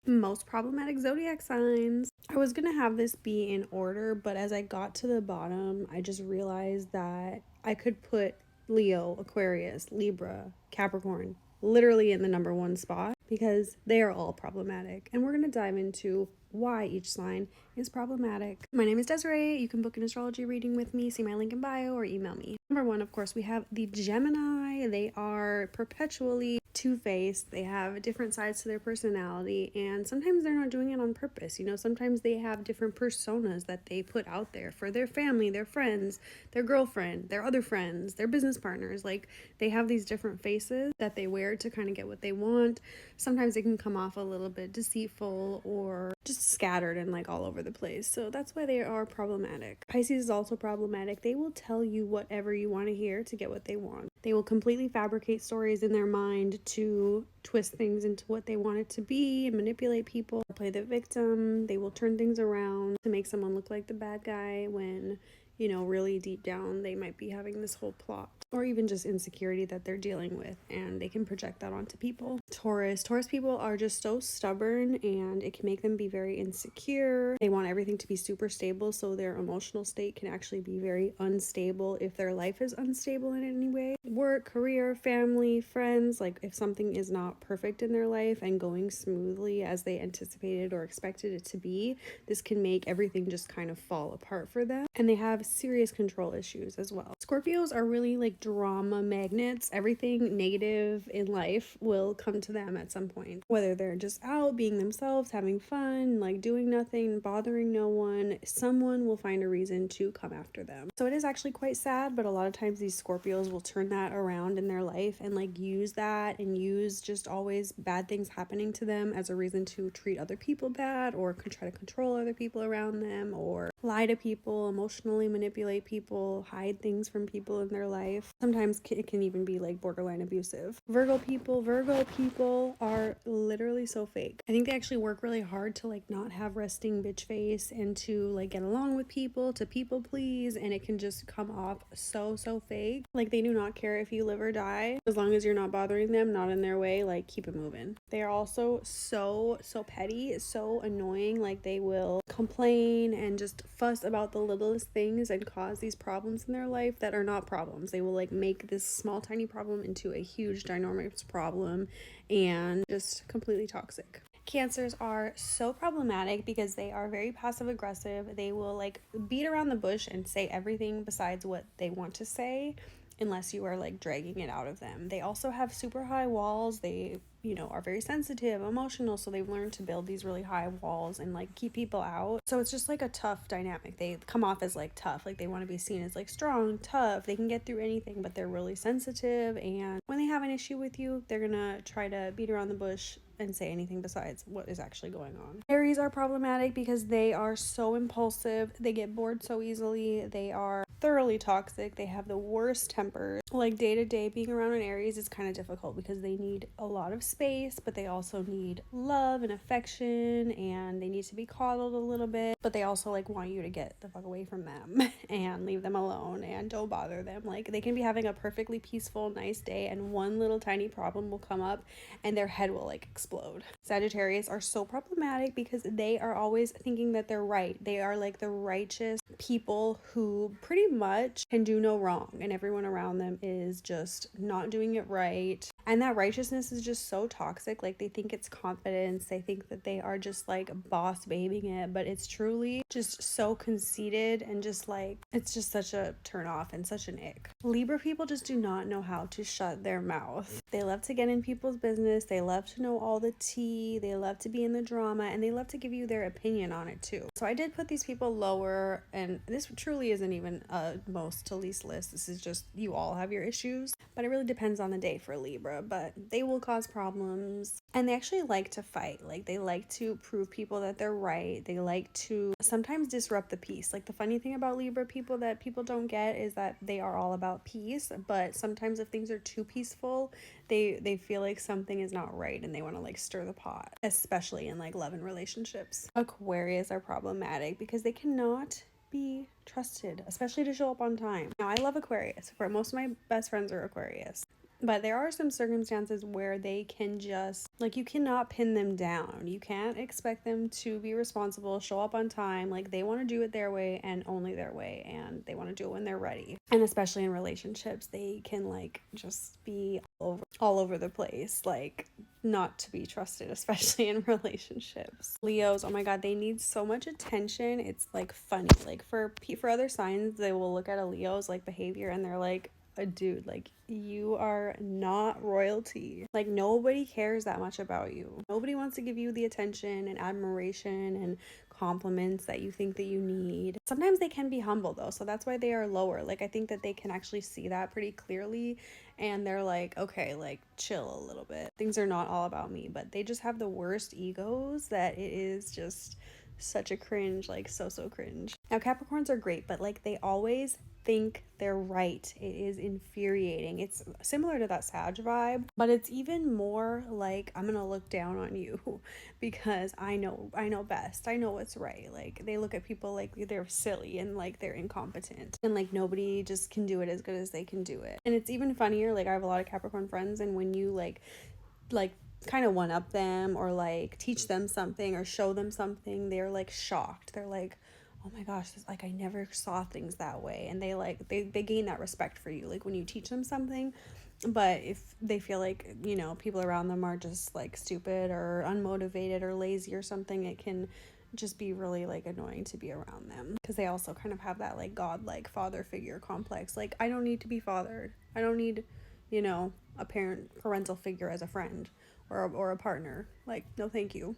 Most problematic zodiac signs. I was gonna have this be in order, but as I got to the bottom, I just realized that I could put Leo, Aquarius, Libra, Capricorn literally in the number one spot because they are all problematic. And we're gonna dive into why each sign is problematic. My name is Desiree. You can book an astrology reading with me, see my link in bio, or email me. Number one, of course, we have the Gemini. They are perpetually two-faced. They have different sides to their personality, and sometimes they're not doing it on purpose. Sometimes they have different personas that they put out there for their family, their friends, their girlfriend, their other friends, their business partners. Like, they have these different faces that they wear to kind of get what they want. Sometimes it can come off a little bit deceitful or just scattered and like all over the place. So that's why they are problematic. Pisces is also problematic. They will tell you whatever you want to hear to get what they want. They will completely fabricate stories in their mind to twist things into what they want it to be and manipulate people, play the victim. They will turn things around to make someone look like the bad guy when, really deep down they might be having this whole plot or even just insecurity that they're dealing with, and they can project that onto people. Taurus people are just so stubborn, and it can make them be very insecure. They want everything to be super stable, so their emotional state can actually be very unstable if their life is unstable in any way. Work, career, family, friends, like if something is not perfect in their life and going smoothly as they anticipated or expected it to be, this can make everything just kind of fall apart for them. And they have serious control issues as well. Scorpios are really like drama magnets. Everything negative in life will come to them at some point, whether they're just out being themselves, having fun, like doing nothing, bothering no one. Someone will find a reason to come after them. So it is actually quite sad, but a lot of times these Scorpios will turn that around in their life and like use that and use just always bad things happening to them as a reason to treat other people bad or try to control other people around them or lie to people, emotionally manipulate people, hide things from people in their life. Sometimes it can even be like borderline abusive. Virgo people are literally so fake. I think they actually work really hard to like not have resting bitch face and to like get along with people, to people please, and it can just come off so fake. Like, they do not care if you live or die as long as you're not bothering them, not in their way. Like, keep it moving. They are also so petty, so annoying. Like, they will complain and just fuss about the littlest things and cause these problems in their life that are not problems. They will like make this small tiny problem into a huge ginormous problem and just completely toxic. Cancers are so problematic because they are very passive aggressive. They will like beat around the bush and say everything besides what they want to say unless you are like dragging it out of them. They also have super high walls. They are very sensitive, emotional, so they've learned to build these really high walls and like keep people out. So it's just like a tough dynamic. They come off as like tough, like they want to be seen as like strong, tough, they can get through anything, but they're really sensitive, and when they have an issue with you, they're gonna try to beat around the bush and say anything besides what is actually going on. Aries are problematic because they are so impulsive. They get bored so easily. They are thoroughly toxic. They have the worst tempers. Like, day to day being around an Aries is kind of difficult because they need a lot of space, but they also need love and affection, and they need to be coddled a little bit, but they also like want you to get the fuck away from them and leave them alone and don't bother them. Like, they can be having a perfectly peaceful, nice day, and one little tiny problem will come up and their head will like explode. Sagittarius are so problematic because they are always thinking that they're right. They are like the righteous people who pretty much can do no wrong, and everyone around them is just not doing it right. And that righteousness is just so toxic. Like, they think it's confidence. They think that they are just like boss babying it, but it's truly just so conceited and just like, it's just such a turn off and such an ick. Libra people just do not know how to shut their mouth. They love to get in people's business. They love to know all the tea. They love to be in the drama, and they love to give you their opinion on it too. So I did put these people lower, and this truly isn't even a most to least list. This is just, you all have your issues, but it really depends on the day for Libra. But they will cause problems, and they actually like to fight. Like, they like to prove people that they're right. They like to sometimes disrupt the peace. Like, the funny thing about Libra people that people don't get is that they are all about peace, but sometimes if things are too peaceful, they feel like something is not right and they want to like stir the pot, especially in like love and relationships. Aquarius are problematic because they cannot be trusted, especially to show up on time. Now, I love Aquarius. Most of my best friends are Aquarius. But there are some circumstances where they can just, like, you cannot pin them down. You can't expect them to be responsible, show up on time. Like, they want to do it their way and only their way, and they want to do it when they're ready. And especially in relationships, they can, like, just be all over the place, like, not to be trusted, especially in relationships. Leos, oh my god, they need so much attention. It's, like, funny. Like, for other signs, they will look at a Leo's, like, behavior, and they're like, a dude, like, you are not royalty. Like, nobody cares that much about you. Nobody wants to give you the attention and admiration and compliments that you think that you need. Sometimes they can be humble though, so that's why they are lower. Like, I think that they can actually see that pretty clearly, and they're like, okay, like, chill a little bit. Things are not all about me. But they just have the worst egos that it is just such a cringe, like, so cringe. Now, Capricorns are great, but, like, they always think they're right. It is infuriating. It's similar to that Sag vibe, but it's even more like, I'm gonna look down on you because I know best. I know what's right. Like, they look at people like they're silly and like they're incompetent, and like nobody just can do it as good as they can do it. And it's even funnier, like, I have a lot of Capricorn friends, and when you like kind of one up them or like teach them something or show them something, they're like shocked. They're like, oh my gosh, this, like, I never saw things that way. And they like they gain that respect for you, like, when you teach them something. But if they feel like, you know, people around them are just like stupid or unmotivated or lazy or something, it can just be really like annoying to be around them, because they also kind of have that like god-like father figure complex. Like, I don't need to be fathered. I don't need, you know, a parental figure as a friend or a partner. Like, no thank you.